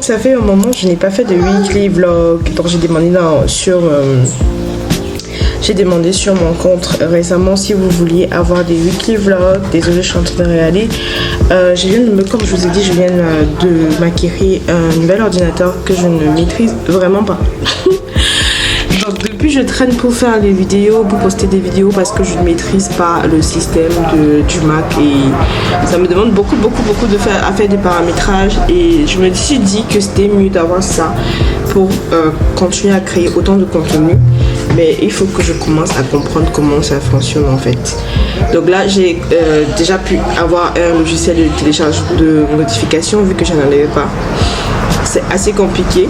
ça fait un moment que je n'ai pas fait de weekly vlog. Donc j'ai demandé sur mon compte récemment si vous vouliez avoir des weekly vlogs. Désolée, je suis en train de regarder. Comme je vous ai dit, je viens de m'acquérir un nouvel ordinateur que je ne maîtrise vraiment pas. Donc depuis je traîne pour faire des vidéos, pour poster des vidéos parce que je ne maîtrise pas le système du Mac et ça me demande beaucoup de faire des paramétrages et je me suis dit que c'était mieux d'avoir ça pour continuer à créer autant de contenu. Mais il faut que je commence à comprendre comment ça fonctionne en fait. Donc là j'ai déjà pu avoir un logiciel de télécharge de notification vu que je n'en avais pas. C'est assez compliqué.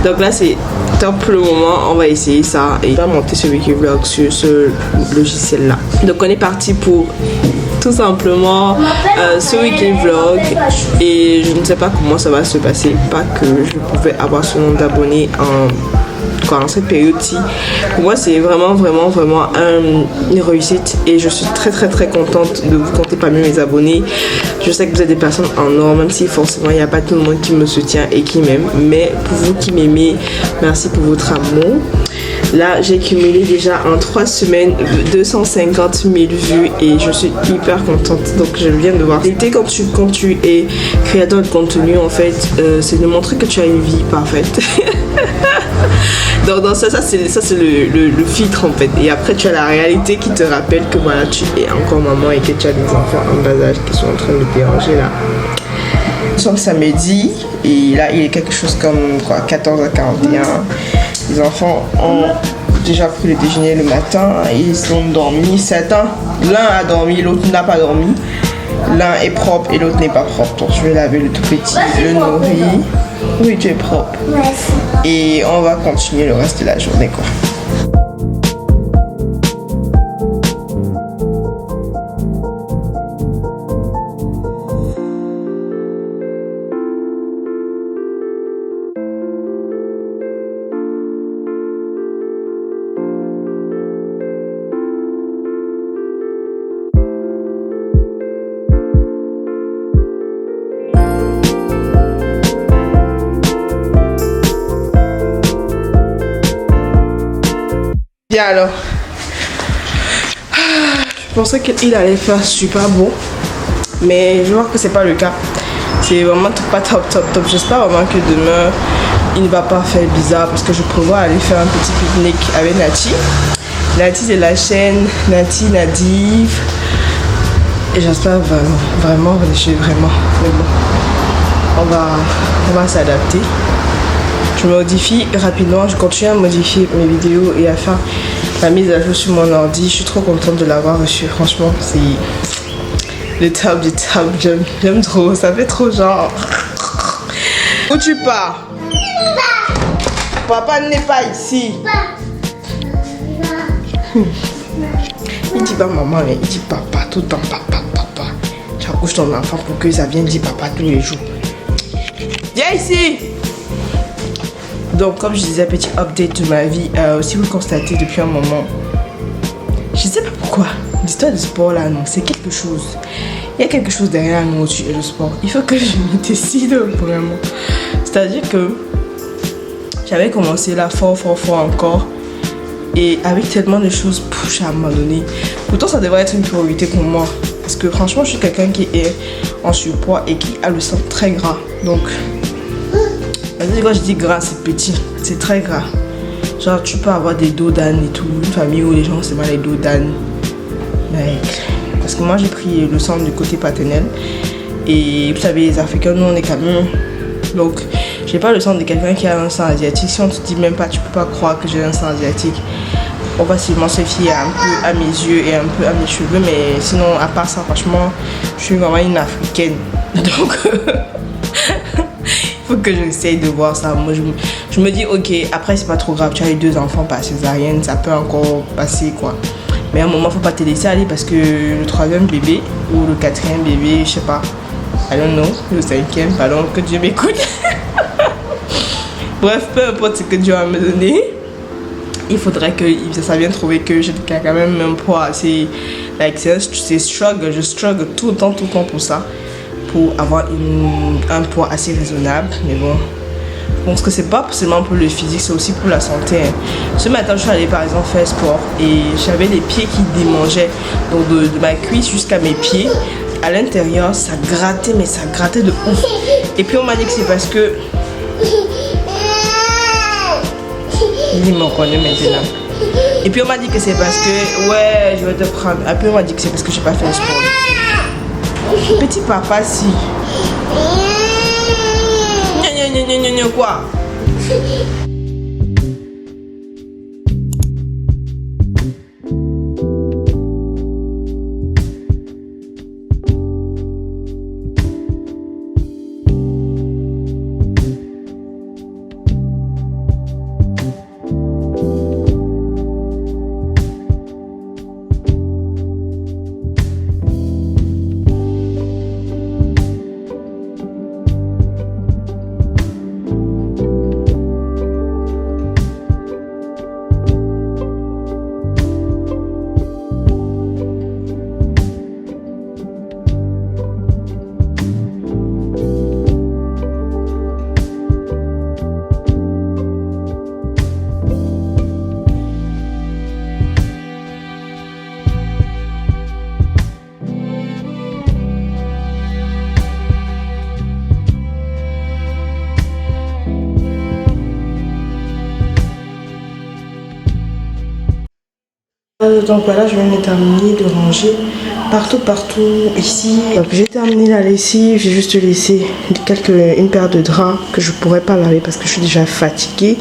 Donc là c'est top pour le moment, on va essayer ça et on va monter ce weekly vlog sur ce logiciel là. Donc on est parti pour tout simplement ce weekly vlog et je ne sais pas comment ça va se passer, pas que je pouvais avoir ce nombre d'abonnés en cette période-ci. Pour moi c'est vraiment une réussite et je suis très contente de vous compter parmi mes abonnés. Je sais que vous êtes des personnes en or, même si forcément il n'y a pas tout le monde qui me soutient et qui m'aime, mais pour vous qui m'aimez, merci pour votre amour. Là j'ai cumulé déjà en 3 semaines 250 000 vues et je suis hyper contente. Donc je viens de voir. L'idée quand tu es créateur de contenu en fait, c'est de montrer que tu as une vie parfaite. Donc ça c'est le filtre en fait. Et après tu as la réalité qui te rappelle que voilà, tu es encore maman et que tu as des enfants en bas âge qui sont en train de te déranger là. Nous sommes samedi et là il est quelque chose comme 14h41. Les enfants ont déjà pris le déjeuner le matin, ils sont dormis 7 ans. L'un a dormi, l'autre n'a pas dormi. L'un est propre et l'autre n'est pas propre. Donc je vais laver le tout petit, le nourrir. Oui, tu es propre. Et on va continuer le reste de la journée quoi. Bien alors, je pensais qu'il allait faire super beau, mais je vois que c'est pas le cas. C'est vraiment pas top. J'espère vraiment que demain il ne va pas faire bizarre parce que je prévois aller faire un petit pique-nique avec Nati. Nati c'est la chaîne Nati Nadive et j'espère vraiment, mais bon, on va s'adapter. Je modifie rapidement, je continue à modifier mes vidéos et à faire la mise à jour sur mon ordi. Je suis trop contente de l'avoir reçu, franchement c'est le top du top, j'aime trop, ça fait trop genre. Où tu pars? Papa n'est pas ici. Il dit pas maman, il dit papa tout le temps, papa. Tu accouches ton enfant pour que ça vienne dire papa tous les jours. Viens ici. Donc comme je disais, petit update de ma vie, si vous le constatez depuis un moment, je sais pas pourquoi, l'histoire de sport là, non, c'est quelque chose. Il y a quelque chose derrière la nourriture et le sport. Il faut que je me décide vraiment. C'est-à-dire que j'avais commencé là fort encore. Et avec tellement de choses, push à un moment donné. Pourtant ça devrait être une priorité pour moi. Parce que franchement je suis quelqu'un qui est en surpoids et qui a le sang très gras. Donc quand je dis gras, c'est petit, c'est très gras. Genre tu peux avoir des dos d'âne et tout, une famille où les gens c'est pas les dos d'âne. Parce que moi j'ai pris le sang du côté paternel. Et vous savez les Africains, nous on est Cameroun. Donc j'ai pas le sang de quelqu'un qui a un sang asiatique. Si on te dit même pas, tu peux pas croire que j'ai un sang asiatique. On va seulement se fier un peu à mes yeux et un peu à mes cheveux. Mais sinon à part ça, franchement, je suis vraiment une africaine. Donc que j'essaye de voir ça. Moi je me dis ok, après c'est pas trop grave, tu as eu 2 enfants par césarienne, ça peut encore passer quoi. Mais à un moment faut pas te laisser aller parce que le 3e bébé ou le 4e bébé, je sais pas, I don't know, le 5e, pardon, que Dieu m'écoute. Bref, peu importe ce que Dieu va me donner, il faudrait que ça vienne trouver que j'ai quand même un poids assez, like, c'est struggle, je struggle tout le temps pour ça. pour avoir un poids assez raisonnable. Mais bon, je pense que c'est pas seulement pour le physique, c'est aussi pour la santé. Hein. Ce matin, je suis allée par exemple faire sport et j'avais les pieds qui démangeaient. Donc de ma cuisse jusqu'à mes pieds, à l'intérieur, ça grattait, mais ça grattait de ouf. Et puis on m'a dit que c'est parce que... Il me reconnaît maintenant. Et puis on m'a dit que c'est parce que... Ouais, je vais te prendre. Et puis on m'a dit que c'est parce que j'ai pas fait le sport. Petit papa, si. Quoi? Donc voilà, je viens de terminer de ranger partout ici. Donc j'ai terminé la lessive, j'ai juste laissé une paire de draps que je pourrais pas laver parce que je suis déjà fatiguée.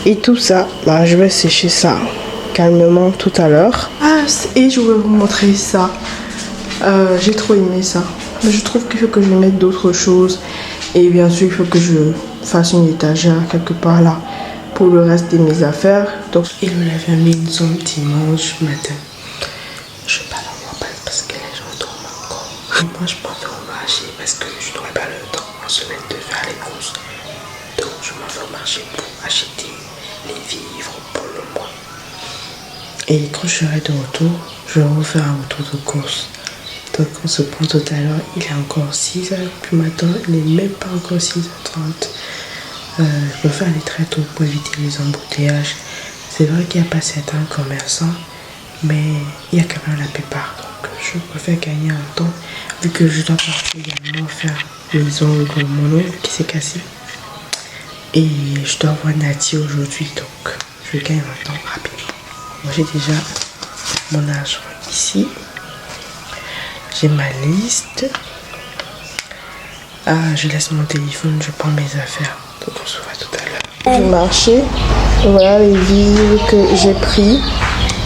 Et tout ça, bah, je vais sécher ça calmement tout à l'heure. Ah, et je vais vous montrer ça. J'ai trop aimé ça. Mais je trouve qu'il faut que je mette d'autres choses. Et bien sûr, il faut que je fasse une étagère quelque part là pour le reste de mes affaires. Donc, il me l'a fait mis son dimanche matin. Je ne vais pas l'avoir parce que les gens dorment encore. Moi, je m'en vais au marché parce que je n'aurai pas le temps en semaine de faire les courses. Donc, je m'en vais au marché pour acheter les vivres pour le mois. Et quand je serai de retour, je vais refaire un retour de course. Donc, on se prend tout à l'heure. Il est encore 6h du matin. Il n'est même pas encore 6h30. Je peux faire aller très tôt pour éviter les embouteillages. C'est vrai qu'il n'y a pas certains commerçants, mais il y a quand même la plupart. Donc je préfère gagner un temps vu que je dois partir également faire les ongles de mon ongle qui s'est cassé. Et je dois voir Nati aujourd'hui, donc je gagne un temps rapidement. Moi j'ai déjà mon argent ici. J'ai ma liste. Ah, je laisse mon téléphone, je prends mes affaires. Donc on se voit tout à l'heure. Du marché, voilà les vivres que j'ai pris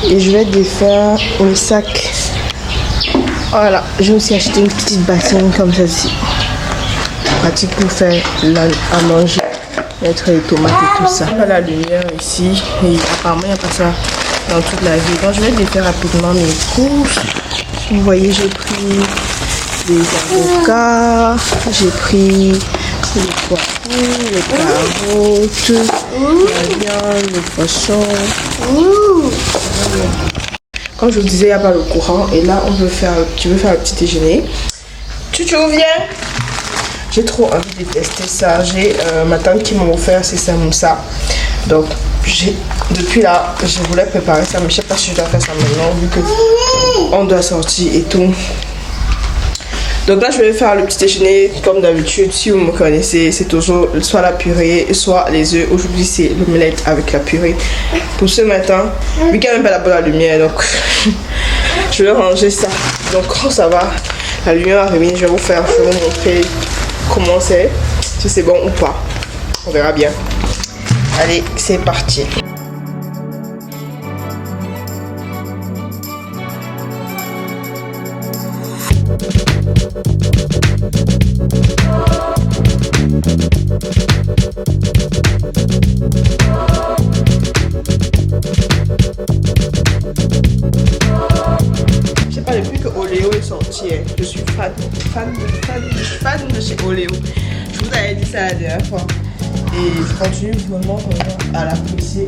et je vais défaire un sac. Voilà, j'ai aussi acheté une petite bassine comme celle-ci. Pratique pour faire à manger, mettre les tomates et tout ça. Voilà la lumière ici et apparemment il n'y a pas ça dans toute la ville. Donc je vais défaire rapidement mes courses. Vous voyez, j'ai pris des avocats, j'ai pris les poivrons, les carottes, la viande, le poisson. Comme je vous disais, il n'y a pas le courant. Et là, tu veux faire le petit déjeuner. Tu viens? J'ai trop envie de tester ça. J'ai ma tante qui m'a offert ces samoussas. Donc, depuis là, je voulais préparer ça. Mais je ne sais pas si je dois faire ça maintenant, vu qu'on doit sortir et tout. Donc là, je vais faire le petit déjeuner comme d'habitude. Si vous me connaissez, c'est toujours soit la purée, soit les œufs. Aujourd'hui, c'est l'omelette avec la purée. Pour ce matin, vu qu'il n'y a même pas la lumière, donc je vais ranger ça. Donc quand ça va, la lumière va revenir, je vais vous montrer comment c'est, si c'est bon ou pas. On verra bien. Allez, c'est parti. Je sais pas, depuis que Oléo est sorti, je suis fan de chez Oléo. Je vous avais dit ça la dernière fois. Et je continue vraiment à l'apprécier.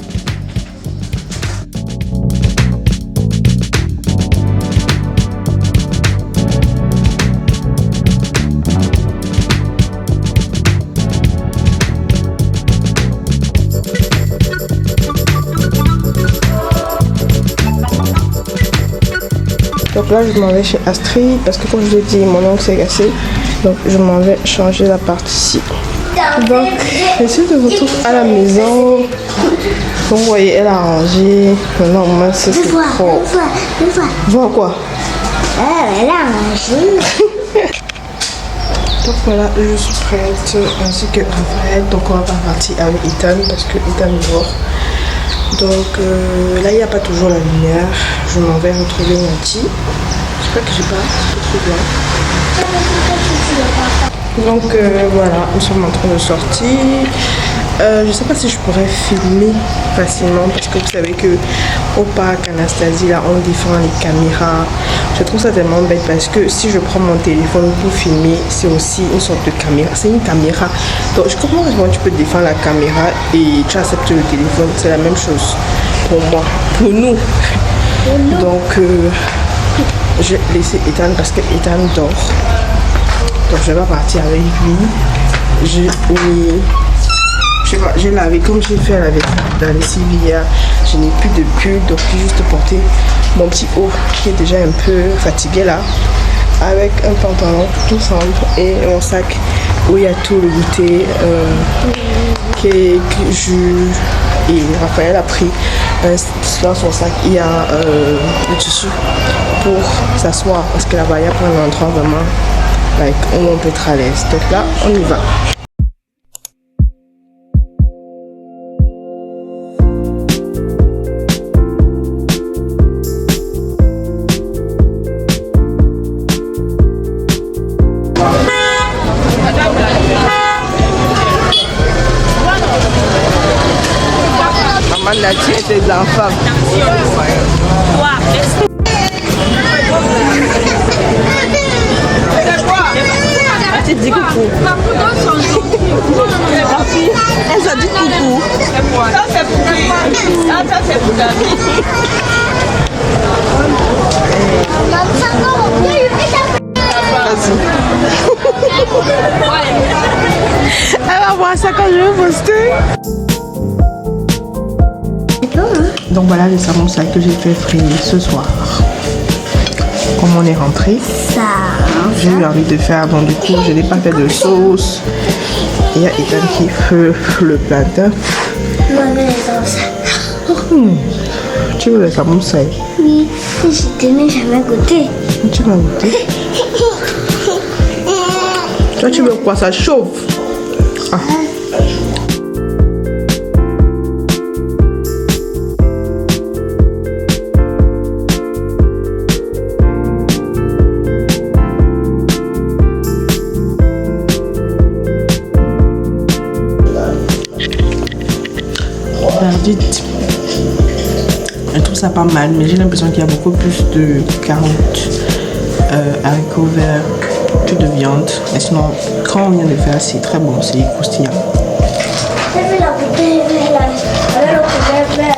Donc là, je m'en vais chez Astrid parce que comme je l'ai dit, mon ongle s'est cassé. Donc je m'en vais changer la partie ici. Donc je suis de retour à la maison. Donc vous voyez, elle a rangé. Maintenant, moi, c'est trop. Voir quoi? Elle a rangé. Donc voilà, je suis prête ainsi que Raphaël. Donc on va pas partir avec Ethan parce que Ethan dort. Donc là il n'y a pas toujours la lumière. Je m'en vais retrouver Nati. J'espère que j'ai pas trop bien. Donc voilà, nous sommes en train de sortir. Je sais pas si je pourrais filmer facilement parce que vous savez que au parc Anastasie là on défend les caméras. Je trouve ça tellement bête parce que si je prends mon téléphone pour filmer, c'est aussi une sorte de caméra. C'est une caméra. Donc je comprends comment tu peux défendre la caméra et tu acceptes le téléphone. C'est la même chose pour moi, pour nous. Donc j'ai laissé Ethan parce que Ethan dort. Donc je vais pas partir avec lui. J'ai mis, je sais pas, j'ai lavé comme j'ai fait avec la lessive hier. Je n'ai plus de pull, donc j'ai juste porté mon petit haut qui est déjà un peu fatigué là, avec un pantalon tout simple et mon sac où il y a tout le goûter, cake, jus. Et Raphaël a pris dans son sac, il y a le tissu pour s'asseoir parce que là-bas il y a plein d'endroits vraiment like, où on peut être à l'aise. Donc là, on y va. Maman Nati et tes enfants. Tu dis coucou. Elle a dit coucou. Ça c'est pour qui? Ça c'est pour David. Vas-y. Elle va voir ça quand je vais poster. Donc voilà les samoussas que j'ai fait frire ce soir. Comme on est rentré, j'ai eu envie de faire, donc du coup je n'ai pas fait de sauce. Il y a Ethan qui fait le plantain. Tu veux les samoussas? Oui, je t'ai jamais goûté. Tu vas goûter? Toi tu veux quoi? Ça chauffe? Ah. Verdite. Je trouve ça pas mal, mais j'ai l'impression qu'il y a beaucoup plus de carottes, haricots verts que de viande. Mais sinon, quand on vient de faire, c'est très bon, c'est croustillant. J'ai vu la bouteille verte. Elle a le couvert vert.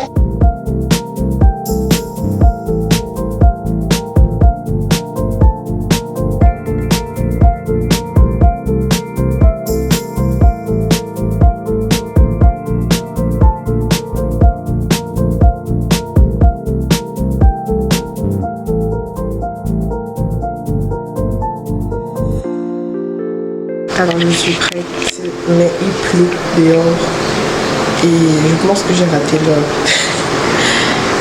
Alors je suis prête, mais il pleut dehors et je pense que j'ai raté l'heure.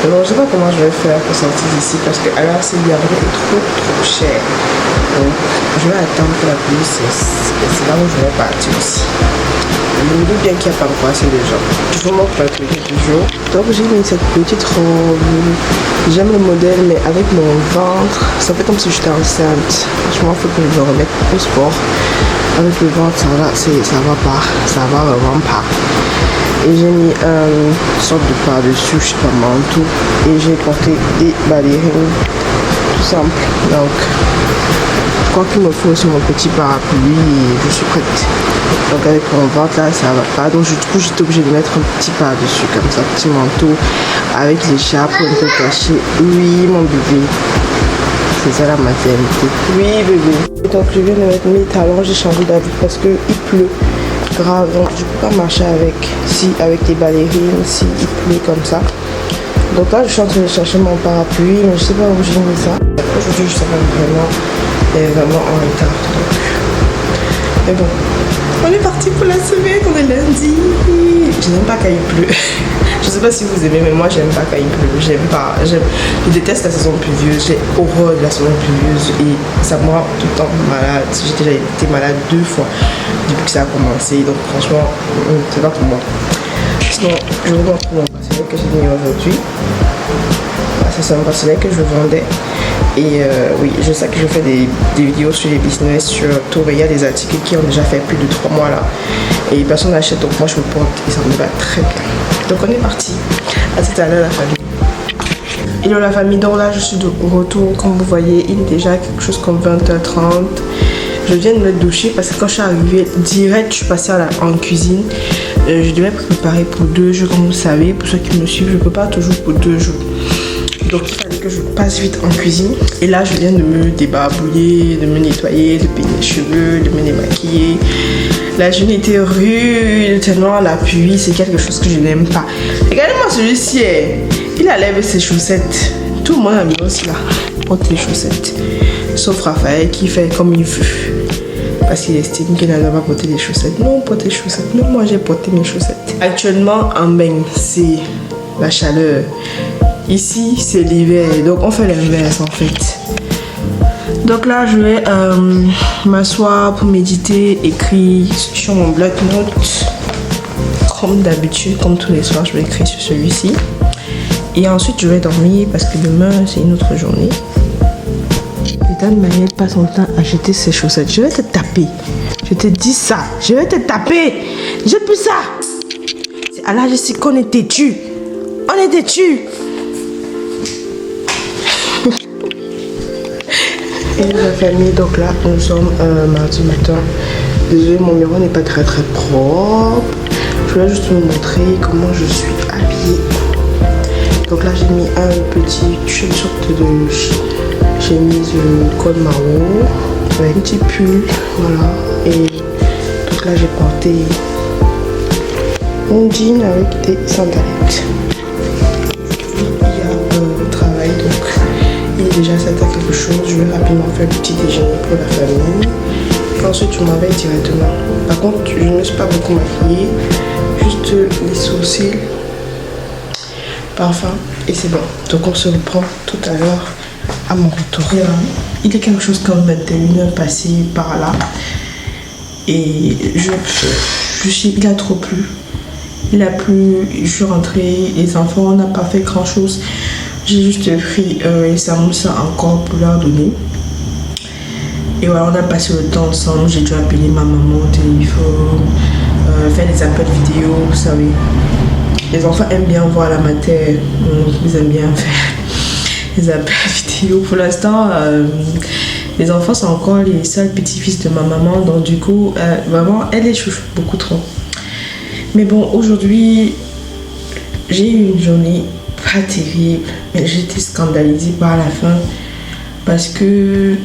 Alors je sais pas comment je vais faire pour sortir d'ici parce que alors c'est bien est trop cher. Donc je vais attendre que la pluie cesse. C'est là où je vais partir aussi. Je me doute bien qu'il n'y a pas encore assez de gens. Je vous montre la pluie toujours. Donc j'ai mis cette petite robe. J'aime le modèle mais avec mon ventre, ça fait comme si j'étais enceinte. Franchement il faut que je me remette au sport. Avec le ventre ça va pas, ça va vraiment pas. Et j'ai mis une sorte de par-dessus, je sais pas, manteau. Et j'ai porté des ballerines, tout simple. Donc, je crois qu'il me faut aussi mon petit parapluie et je suis prête. Donc avec mon ventre là, ça va pas. Donc du coup, j'étais obligée de mettre un petit par-dessus, comme ça, petit manteau, avec l'écharpe pour un peu cacher. Oui, mon bébé. C'est ça la maternité. Oui, bébé. Donc je viens de mettre mes talons, j'ai changé d'habit parce qu'il pleut grave. Donc je peux pas marcher avec des ballerines si il pleut comme ça. Donc là, je suis en train de chercher mon parapluie, mais je sais pas où j'ai mis ça. Aujourd'hui, je serai vraiment en retard. Donc. Mais bon, on est parti pour la semaine, on est lundi. Je n'aime pas quand il pleut. Je sais pas si vous aimez, mais moi, j'aime pas quand il pleut. Je déteste la saison pluvieuse. J'ai horreur de la saison pluvieuse et ça me rend tout le temps malade. J'ai déjà été malade 2 fois depuis que ça a commencé. Donc franchement, c'est pas pour moi. Sinon, je vous montre mon bracelet que j'ai mis aujourd'hui. Ça, c'est un bracelet que je vendais. Et oui, je sais que je fais des vidéos sur les business, sur Touria, des articles qui ont déjà fait plus de 3 mois là. Et personne n'achète, donc moi je le porte et ça me va très bien. Donc on est parti. À tout à l'heure la famille. Hello la famille, donc là je suis de retour. Comme vous voyez, il est déjà quelque chose comme 20h30. Je viens de me doucher parce que quand je suis arrivée direct, je suis passée en cuisine. Je devais préparer pour 2 jours, comme vous savez. Pour ceux qui me suivent, je ne peux pas toujours pour 2 jours. Donc il fallait que je passe vite en cuisine. Et là, je viens de me débarbouiller, de me nettoyer, de peigner les cheveux, de me démaquiller. La journée était rude, tellement la pluie, c'est quelque chose que je n'aime pas. Regardez-moi celui-ci, il enlève ses chaussettes. Tout le monde a mis aussi là, porte les chaussettes. Sauf Raphaël qui fait comme il veut. Parce qu'il estime qu'il n'a pas porté les chaussettes. Non, porte les chaussettes. Même moi, j'ai porté mes chaussettes. Actuellement, en bain, c'est la chaleur. Ici, c'est l'hiver. Donc, on fait l'inverse en fait. Donc là, je vais m'asseoir pour méditer, écrire sur mon bloc-notes. Comme d'habitude, comme tous les soirs, je vais écrire sur celui-ci. Et ensuite, je vais dormir parce que demain, c'est une autre journée. Putain de manière, passe son temps à jeter ses chaussettes. Je vais te taper. Je te dis ça. Je vais te taper. Jette plus ça. À là, je sais qu'on est têtu. On est têtu. Et la famille, donc là, nous sommes mardi matin. Désolé, mon miroir n'est pas très propre. Je vais juste vous montrer comment je suis habillée. Donc là, j'ai mis une sorte de chemise col marron avec un petit pull, voilà. Et donc là, j'ai porté mon jean avec des sandalettes. Il y a le travail, donc il est déjà 7h quelque chose. Je vais rapidement faire le petit déjeuner pour la famille. Et ensuite, je m'en vais directement. Par contre, je ne me suis pas beaucoup maquillée, juste les sourcils, parfum, et c'est bon. Donc on se reprend tout à l'heure à mon retour. Il est quelque chose comme 21h passé par là. Et il a trop plu. Il a plu, je suis rentrée, les enfants, on n'a pas fait grand chose. J'ai juste pris les samoussas encore pour leur donner. Et voilà, on a passé le temps ensemble. J'ai dû appeler ma maman au téléphone, faire des appels vidéo, vous savez. Les enfants aiment bien voir la matière, ils aiment bien faire les appels vidéo. Pour l'instant, les enfants sont encore les seuls petits-fils de ma maman, donc du coup, vraiment, elle les chouchoute beaucoup trop. Mais bon, aujourd'hui, j'ai eu une journée pas terrible, mais j'étais scandalisée par la fin parce que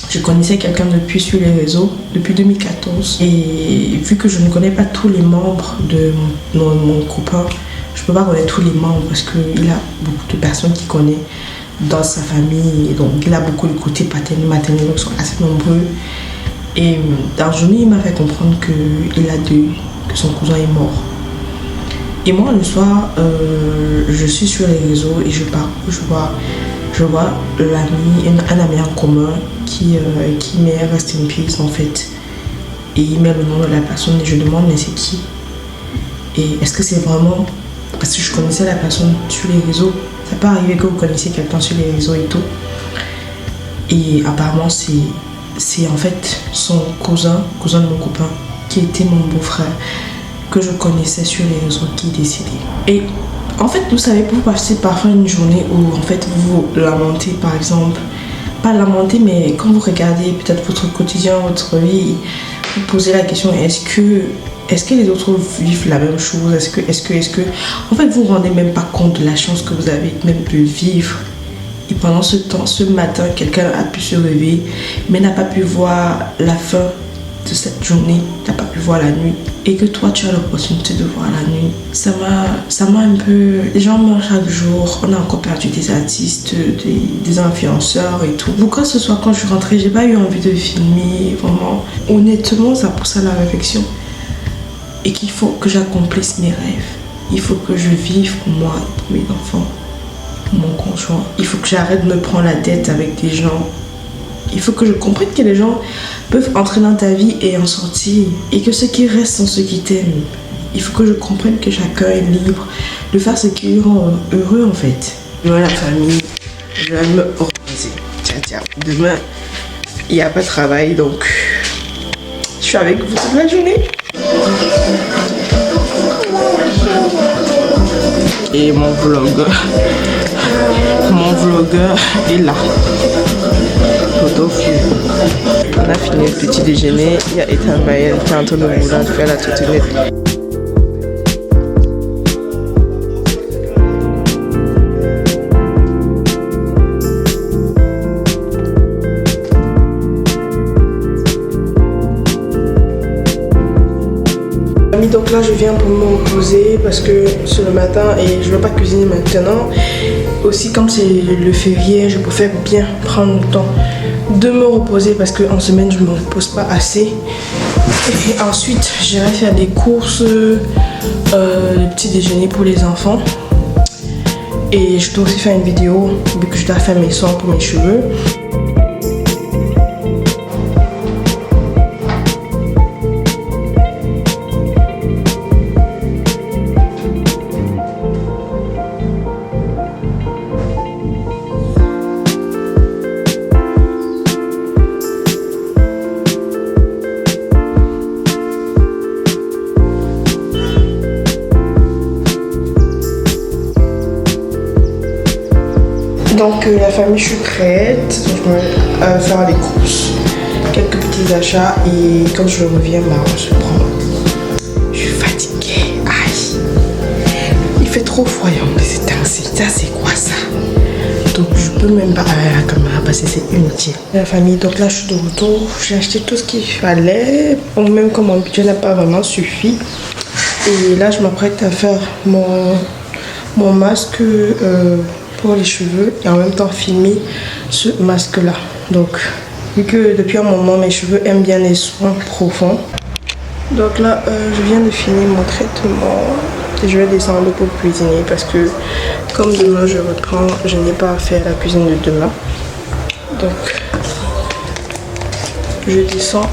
je connaissais quelqu'un depuis sur les réseaux, depuis 2014. Et vu que je ne connais pas tous les membres de mon copain, je ne peux pas connaître tous les membres parce qu'il a beaucoup de personnes qu'il connaît dans sa famille. Et donc, il a beaucoup de côté paternel, maternel, donc ils sont assez nombreux. Et dans la journée, il m'a fait comprendre que son cousin est mort. Et moi, le soir, je suis sur les réseaux et je vois un ami en commun qui met Rest in Peace en fait. Et il met le nom de la personne et je demande mais c'est qui? Et est-ce que c'est vraiment... Parce que je connaissais la personne sur les réseaux. Ça peut arriver que vous connaissiez quelqu'un sur les réseaux et tout. Et apparemment c'est en fait son cousin de mon copain, qui était mon beau-frère, que je connaissais sur les réseaux, qui est décédé. Et en fait, vous savez, vous passez parfois une journée où en fait vous lamentez, par exemple, pas lamenter, mais quand vous regardez peut-être votre quotidien, votre vie, vous posez la question, est-ce que les autres vivent la même chose? Est-ce que en fait vous vous rendez même pas compte de la chance que vous avez même de vivre? Et pendant ce matin, quelqu'un a pu se réveiller, mais n'a pas pu voir la fin de cette journée, n'a pas pu voir la nuit. et que toi tu as l'opportunité de voir la nuit, ça m'a un peu... Les gens meurent chaque jour, on a encore perdu des artistes, des influenceurs et tout. Pourquoi ce soir quand je suis rentrée, j'ai pas eu envie de filmer, vraiment. Honnêtement, ça pousse à la réflexion. Et qu'il faut que j'accomplisse mes rêves. Il faut que je vive pour moi, pour mes enfants, pour mon conjoint. Il faut que j'arrête de me prendre la tête avec des gens. Il faut que je comprenne que les gens peuvent entrer dans ta vie et en sortir. Et que ceux qui restent sont ceux qui t'aiment. Il faut que je comprenne que chacun est libre de faire ce qui le rend heureux en fait. Moi la famille, je vais me reposer. Tiens, demain, il n'y a pas de travail donc je suis avec vous toute la journée. Et mon vlogueur est là. On a fini le petit déjeuner. Il y a Ethan Maël qui est en train de vouloir faire la trottinette. Donc là je viens pour me reposer parce que c'est le matin et je ne veux pas cuisiner maintenant. Aussi comme c'est le férié, je préfère bien prendre le temps de me reposer parce qu'en semaine je ne me repose pas assez. Et ensuite j'irai faire des courses, le petit déjeuner pour les enfants. Et je dois aussi faire une vidéo vu que je dois faire mes soins pour mes cheveux. Donc la famille, je suis prête, donc je vais faire les courses, quelques petits achats et quand je reviens, on se prend. Je suis fatiguée, aïe, il fait trop froid ces temps-ci, ça c'est quoi ça? Donc je peux même pas aller à la caméra parce que c'est inutile. La famille, donc là je suis de retour, j'ai acheté tout ce qu'il fallait, ou même comme mon budget n'a pas vraiment suffi. Et là je m'apprête à faire mon masque pour les cheveux et en même temps filmer ce masque là. Donc vu que depuis un moment mes cheveux aiment bien les soins profonds, donc là je viens de finir mon traitement et je vais descendre pour cuisiner parce que comme demain je reprends, je n'ai pas à faire la cuisine de demain. Donc je descends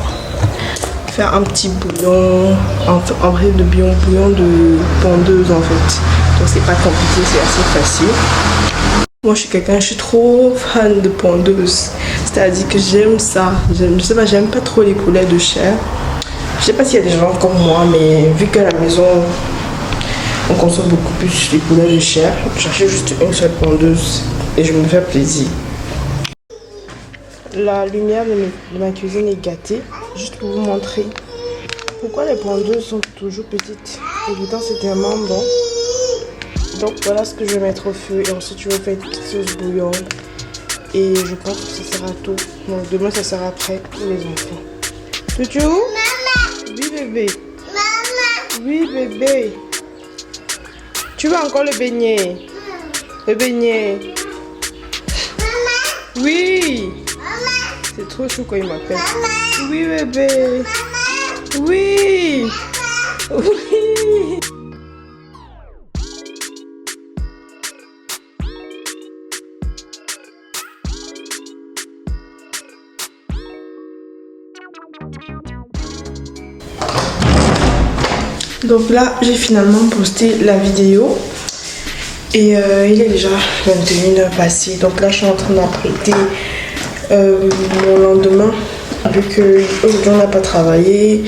faire un petit bouillon, en vrai de bouillon de pondeuse en fait. Donc c'est pas compliqué, c'est assez facile. Moi je suis trop fan de pondeuse, c'est-à-dire que j'aime ça, je sais pas, j'aime pas trop les couleurs de chair. Je sais pas s'il y a des gens comme moi, mais vu qu'à la maison on consomme beaucoup plus les couleurs de chair, j'achète juste une seule pondeuse et je me fais plaisir. La lumière de ma cuisine est gâtée, juste pour vous montrer pourquoi les pondeuses sont toujours petites. Et pourtant c'est tellement bon. Donc voilà ce que je vais mettre au feu et ensuite je vais faire une petite sauce bouillon et je pense que ça sera tout. Donc demain ça sera prêt pour les enfants. Toutou? Maman. Oui bébé. Maman. Oui bébé. Tu veux encore le beignet? Le beignet. Maman. Oui. Maman. C'est trop chou quand il m'appelle. Oui bébé. Maman. Oui. Maman. Oui. Donc là j'ai finalement posté la vidéo et il est déjà 21h passé. Donc là je suis en train d'apprêter mon lendemain vu qu'aujourd'hui on n'a pas travaillé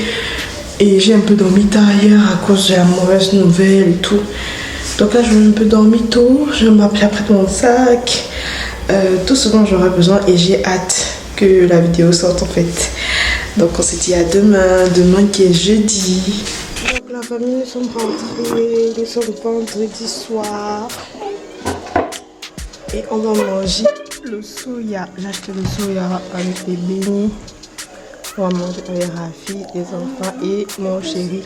et j'ai un peu dormi tard hier à cause de la mauvaise nouvelle et tout. Donc là je vais un peu dormir tôt, j'apprête mon sac, tout ce dont j'aurai besoin et j'ai hâte que la vidéo sorte en fait. Donc on se dit à demain qui est jeudi. Donc la famille, nous sommes rentrés, nous sommes vendredi soir et on va manger le soya. J'ai acheté le soya avec les beignets. On va manger avec Rafi, les enfants et mon chéri.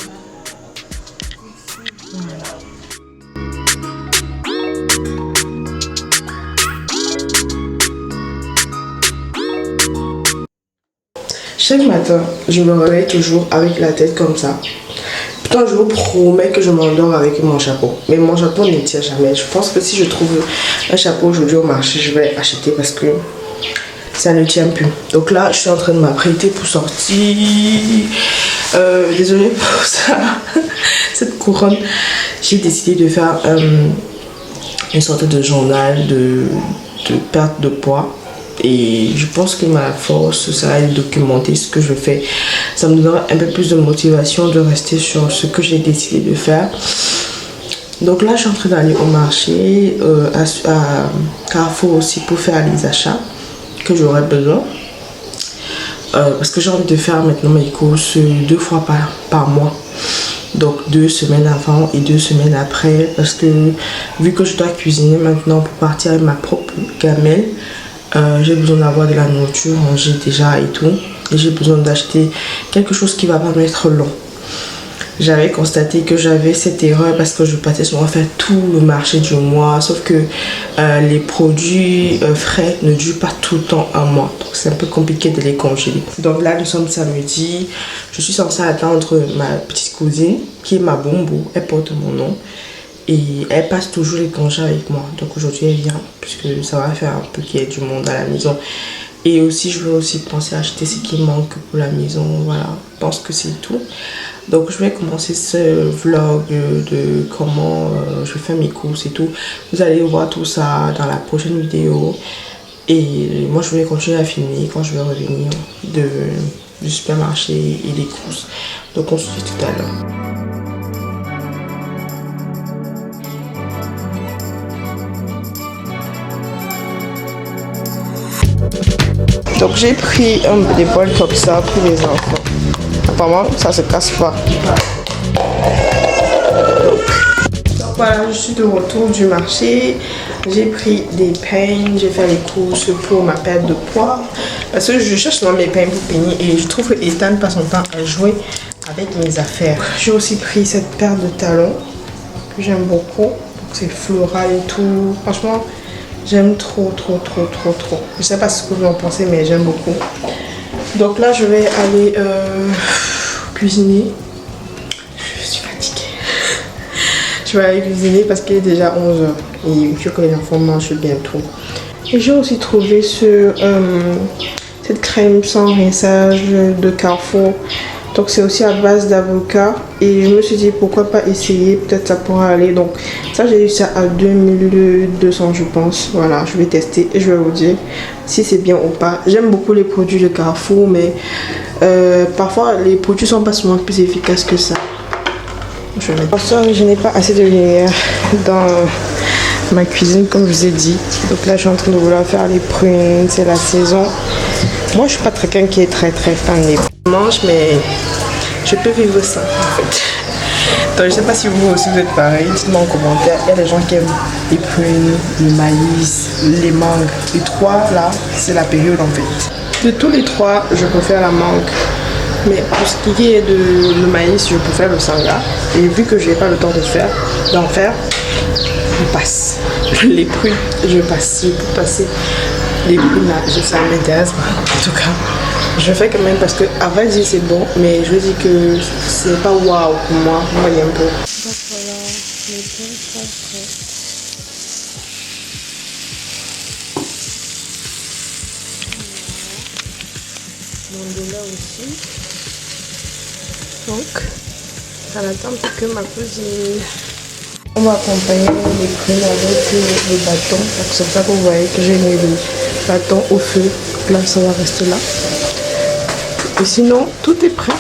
Chaque matin, je me réveille toujours avec la tête comme ça. Putain, je vous promets que je m'endors avec mon chapeau. Mais mon chapeau ne tient jamais. Je pense que si je trouve un chapeau aujourd'hui au marché, je vais acheter parce que ça ne tient plus. Donc là, je suis en train de m'apprêter pour sortir. Désolée pour ça. Cette couronne. J'ai décidé de faire une sorte de journal de perte de poids. Et je pense que ma force sera de documenter ce que je fais. Ça me donnera un peu plus de motivation de rester sur ce que j'ai décidé de faire. Donc là, je suis en train d'aller au marché, à Carrefour aussi pour faire les achats que j'aurais besoin. Parce que j'ai envie de faire maintenant mes courses 2 fois par mois. Donc 2 semaines avant et 2 semaines après. Parce que vu que je dois cuisiner maintenant pour partir avec ma propre gamelle, j'ai besoin d'avoir de la nourriture rangée déjà et tout. Et j'ai besoin d'acheter quelque chose qui va pas m'être long. J'avais constaté que j'avais cette erreur parce que je partais souvent faire tout le marché du mois. Sauf que les produits frais ne durent pas tout le temps un mois. Donc c'est un peu compliqué de les congeler. Donc là nous sommes samedi. Je suis censée attendre ma petite cousine qui est ma bombo. Elle porte mon nom. Et elle passe toujours les congés avec moi. Donc aujourd'hui elle vient puisque ça va faire un peu qu'il y ait du monde à la maison. Et aussi je veux aussi penser à acheter ce qui manque pour la maison. Voilà, je pense que c'est tout. Donc je vais commencer ce vlog de comment je fais mes courses et tout. Vous allez voir tout ça dans la prochaine vidéo. Et moi je vais continuer à filmer quand je vais revenir du supermarché et des courses. Donc on se dit tout à l'heure. Donc j'ai pris des bols comme ça pour les enfants. Apparemment ça se casse pas. Donc voilà, je suis de retour du marché. J'ai pris des peignes, j'ai fait les courses pour ma perte de poids. Parce que je cherche souvent mes peignes pour peigner et je trouve que Ethan passe son temps à jouer avec mes affaires. J'ai aussi pris cette paire de talons que j'aime beaucoup. C'est floral et tout. Franchement, j'aime trop. Je sais pas ce que vous en pensez, mais j'aime beaucoup. Donc là, je vais aller cuisiner. Je suis fatiguée. Je vais aller cuisiner parce qu'il est déjà 11h. Et il faut que les enfants mangent bientôt. Et j'ai aussi trouvé cette crème sans rinçage de Carrefour. Donc c'est aussi à base d'avocat. Et je me suis dit pourquoi pas essayer. Peut-être ça pourra aller. Donc ça j'ai eu ça à 2200 je pense. Voilà, je vais tester et je vais vous dire si c'est bien ou pas. J'aime beaucoup les produits de Carrefour. Mais parfois les produits sont pas souvent plus efficaces que ça. Je vais mettre. Je n'ai pas assez de lumière dans ma cuisine comme je vous ai dit. Donc là je suis en train de vouloir faire les prunes. C'est la saison. Moi je suis pas quelqu'un qui est très fan des prunes. Je mange mais je peux vivre ça en fait. Donc je sais pas si vous aussi vous êtes pareil. Dites-moi en commentaire. Il y a des gens qui aiment les prunes, le maïs, les mangues. Les 3 là c'est la période en fait. De tous les 3 je préfère la mangue. Mais pour ce qui est de le maïs, je préfère le sanga. Et vu que je n'ai pas le temps d'en faire, je passe. Les prunes, je passe. Je peux passer les prunes là, ça m'intéresse pas. En tout cas, je fais quand même parce que à vrai dire c'est bon, mais je dis que c'est pas waouh pour moi. Vous voyez un peu. Donc voilà, les prunes sont prêtes. Mon là aussi. Donc, ça n'attend plus que ma cousine. On va accompagner les prunes avec le bâton. C'est pour ça que vous voyez que j'ai mis le bâton au feu. Là, ça va rester là. Et sinon, tout est prêt.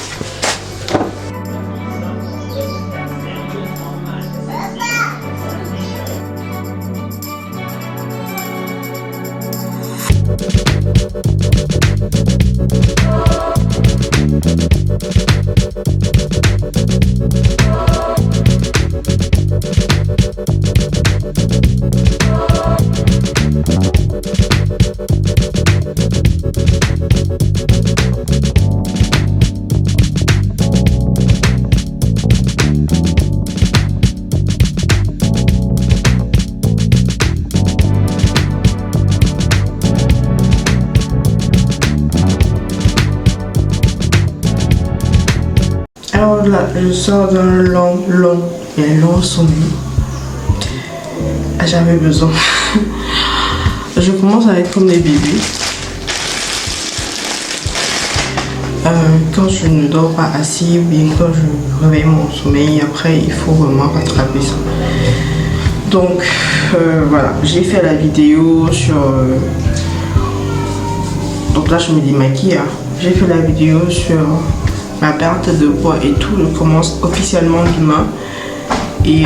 sors d'un long sommeil. J'avais besoin. Je commence à être comme des bébés. Quand je ne dors pas assez ou bien quand je réveille mon sommeil, après il faut vraiment rattraper ça. Donc voilà, j'ai fait la vidéo sur... donc là je me démaquille. Hein. J'ai fait la vidéo sur ma perte de poids et tout. Je commence officiellement demain. Et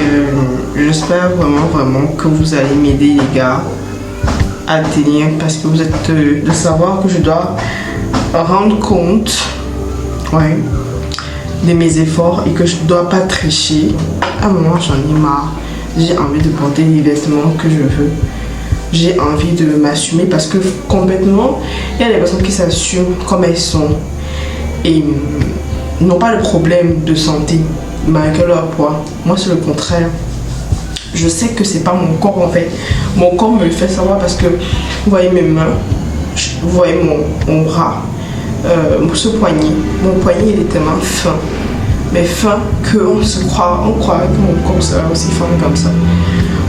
j'espère vraiment que vous allez m'aider les gars à tenir, parce que vous êtes de savoir que je dois rendre compte de mes efforts et que je ne dois pas tricher. À un moment j'en ai marre. J'ai envie de porter les vêtements que je veux. J'ai envie de m'assumer parce que complètement, il y a des personnes qui s'assument comme elles sont et n'ont pas de problème de santé malgré leur poids. Moi c'est le contraire. Je sais que c'est pas mon corps en fait. Mon corps me le fait savoir parce que vous voyez mes mains, vous voyez mon bras, ce poignet. Mon poignet il est tellement fin. Mais fin qu'on se croit, on croit que mon corps sera aussi fin comme ça.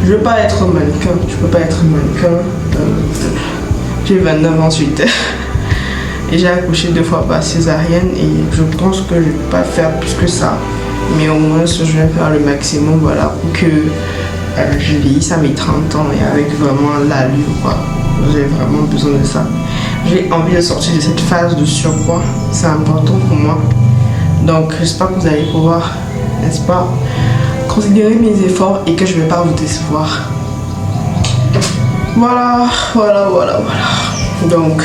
Je veux pas être mannequin, je peux pas être mannequin. J'ai 29 ans suite. Et j'ai accouché 2 fois par césarienne et je pense que je ne peux pas faire plus que ça. Mais au moins je vais faire le maximum, voilà, pour que je vieillisse à mes 30 ans et avec vraiment l'allure quoi. J'ai vraiment besoin de ça. J'ai envie de sortir de cette phase de surpoids, c'est important pour moi. Donc j'espère que vous allez pouvoir, n'est-ce pas, considérer mes efforts et que je ne vais pas vous décevoir. Voilà. Donc,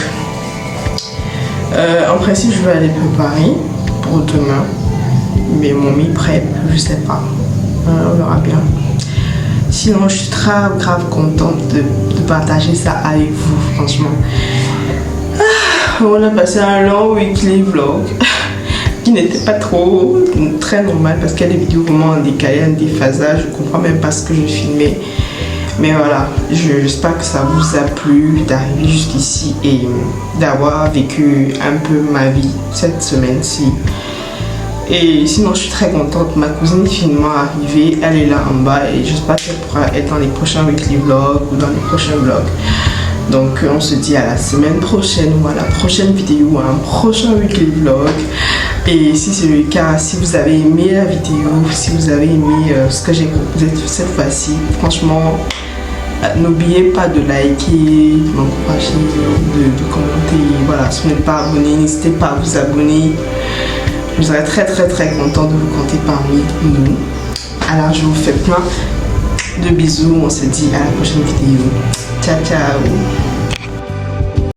en principe, je vais aller préparer pour demain. Mais mon meal prep, je sais pas. On verra bien. Sinon, je suis très grave contente de partager ça avec vous, franchement. On a passé un long weekly vlog. Qui n'était pas très normal parce qu'il y a des vidéos vraiment en décalé, en déphasage, je comprends même pas ce que je filmais. Mais voilà, j'espère que ça vous a plu d'arriver jusqu'ici et d'avoir vécu un peu ma vie cette semaine-ci. Et sinon je suis très contente, ma cousine est finalement arrivée, elle est là en bas et j'espère qu'elle pourra être dans les prochains weekly vlogs ou dans les prochains vlogs. Donc on se dit à la semaine prochaine ou à la prochaine vidéo, à un prochain weekly vlog. Et si c'est le cas, si vous avez aimé la vidéo, si vous avez aimé ce que j'ai proposé cette fois-ci, franchement, n'oubliez pas de liker, de m'encourager, de commenter. Voilà, si vous n'êtes pas abonné, n'hésitez pas à vous abonner. Je serais très contente de vous compter parmi nous. Alors je vous fais plein de bisous, on se dit à la prochaine vidéo. Ciao.